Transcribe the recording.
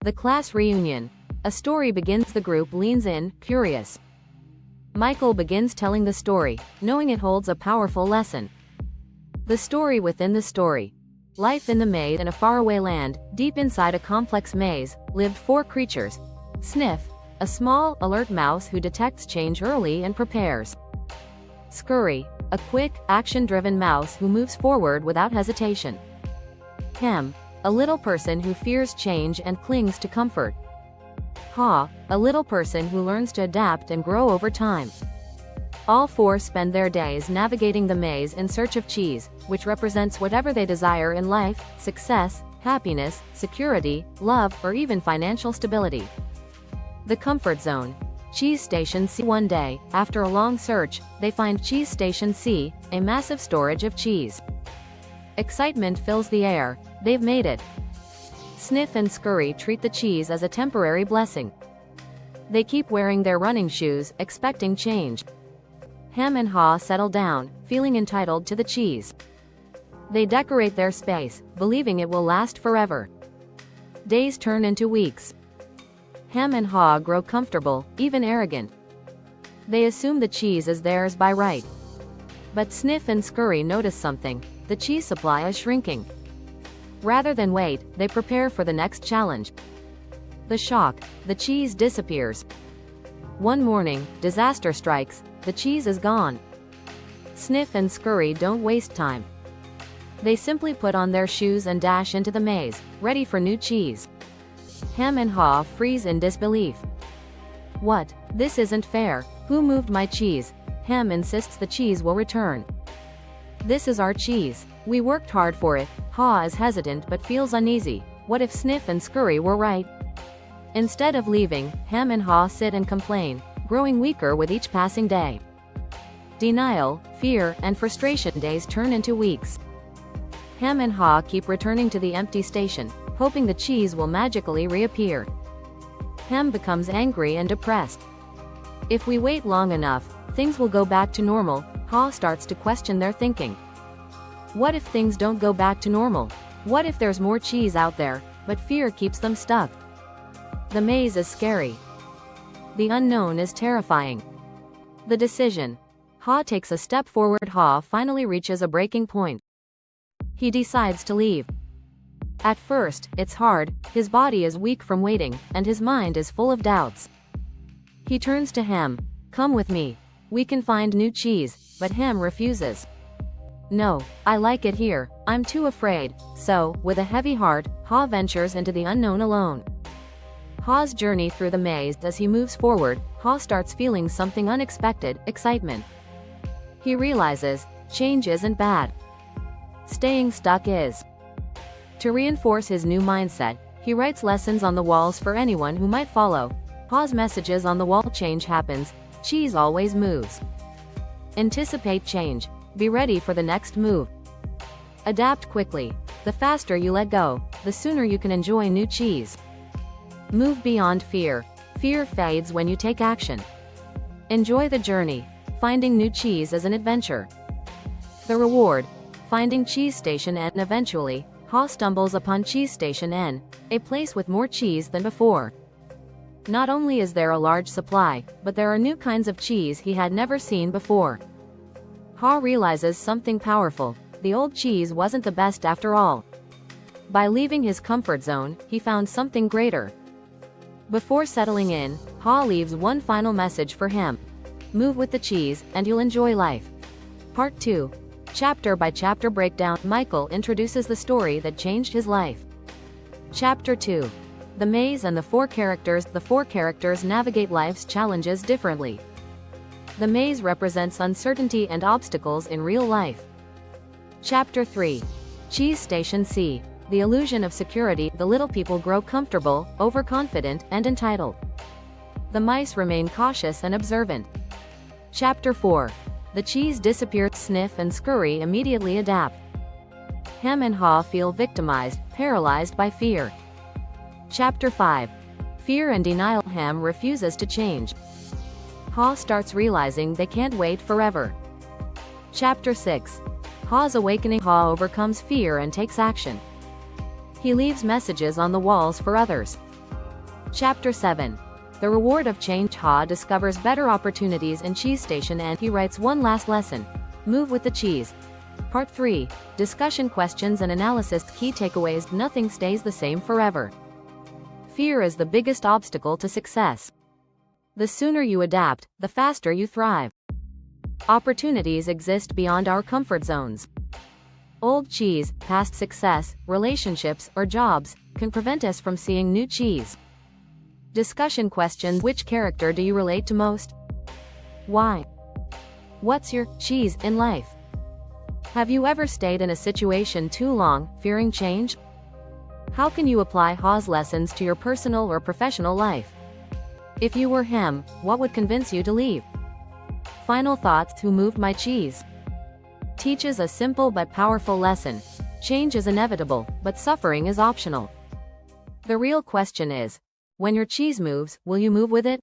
The class reunion. A story begins. The group leans in, curious. Michael begins telling the story, knowing it holds a powerful lesson. The story within the story. Life in the maze. In a faraway land, deep inside a complex maze, lived 4 creatures. Sniff, a small, alert mouse who detects change early and prepares. Scurry, a quick, action-driven mouse who moves forward without hesitation. Hem, a little person who fears change and clings to comfort. Haw, a little person who learns to adapt and grow over time. All 4 spend their days navigating the maze in search of cheese, which represents whatever they desire in life: success, happiness, security, love, or even financial stability. The comfort zone. Cheese Station C. One day, after a long search, they find Cheese Station C, a massive storage of cheese. Excitement fills the air. They've made it. Sniff and Scurry treat the cheese as a temporary blessing. They keep wearing their running shoes, expecting change. Hem and Haw settle down, feeling entitled to the cheese. They decorate their space, believing it will last forever. Days turn into weeks. Hem and Haw grow comfortable, even arrogant. They assume the cheese is theirs by right. But Sniff and Scurry notice something: the cheese supply is shrinking. Rather than wait, they prepare for the next challenge. The shock: the cheese disappears. One morning, disaster strikes. The cheese is gone. Sniff and Scurry don't waste time. They simply put on their shoes and dash into the maze, ready for new cheese. Hem and Haw freeze in disbelief. What? This isn't fair. Who moved my cheese? Hem insists the cheese will return. This is our cheese. We worked hard for it. Haw is hesitant but feels uneasy. What if Sniff and Scurry were right? Instead of leaving, Hem and Haw sit and complain, growing weaker with each passing day. Denial, fear, and frustration. Days turn into weeks. Hem and Haw keep returning to the empty station, hoping the cheese will magically reappear. Hem becomes angry and depressed. If we wait long enough, things will go back to normal. Haw starts to question their thinking. What if things don't go back to normal? What if there's more cheese out there, but fear keeps them stuck? The maze is scary. The unknown is terrifying. The decision. Haw takes a step forward. Haw finally reaches a breaking point. He decides to leave. At first, it's hard. His body is weak from waiting, and his mind is full of doubts. He turns to Hem. Come with me. We can find new cheese, but Hem refuses. No, I like it here. I'm too afraid. So, with a heavy heart, Haw ventures into the unknown alone. Haw's journey through the maze. As he moves forward, Haw starts feeling something unexpected: excitement. He realizes, change isn't bad. Staying stuck is. To reinforce his new mindset, he writes lessons on the walls for anyone who might follow. Haw's messages on the wall: change happens. Cheese always moves. Anticipate change. Be ready for the next move. Adapt quickly. The faster you let go, the sooner you can enjoy new cheese. Move beyond fear. Fear fades when you take action. Enjoy the journey. Finding new cheese is an adventure. The reward. Finding Cheese Station N. Eventually, Haw stumbles upon Cheese Station N, a place with more cheese than before. Not only is there a large supply, but there are new kinds of cheese he had never seen before. Haw realizes something powerful: the old cheese wasn't the best after all. By leaving his comfort zone, he found something greater. Before settling in, Haw leaves one final message for him: move with the cheese, and you'll enjoy life. Part 2. Chapter by chapter breakdown. Michael introduces the story that changed his life. Chapter 2. The maze and the 4 characters. The 4 characters navigate life's challenges differently. The maze represents uncertainty and obstacles in real life. Chapter 3. Cheese Station C. The illusion of security. The little people grow comfortable, overconfident, and entitled. The mice remain cautious and observant. Chapter 4. The cheese disappears. Sniff and Scurry immediately adapt. Hem and Haw feel victimized, paralyzed by fear. Chapter 5. Fear and denial. Hem refuses to change. Haw starts realizing they can't wait forever. Chapter 6. Haw's awakening. Haw overcomes fear and takes action. He leaves messages on the walls for others. Chapter 7. The Reward of Change. Ha discovers better opportunities in cheese station and he writes one last lesson. Move with the cheese. Part 3. Discussion questions and analysis. Key takeaways. Nothing stays the same forever. Fear is the biggest obstacle to success. The sooner you adapt, the faster you thrive. Opportunities exist beyond our comfort zones. Old cheese, past success, relationships, or jobs, can prevent us from seeing new cheese. Discussion questions. Which character do you relate to most? Why? What's your cheese in life? Have you ever stayed in a situation too long, fearing change? How can you apply Ha's lessons to your personal or professional life? If you were him, what would convince you to leave? Final thoughts. Who moved my cheese? Teaches a simple but powerful lesson. Change is inevitable, but suffering is optional. The real question is, when your cheese moves, will you move with it?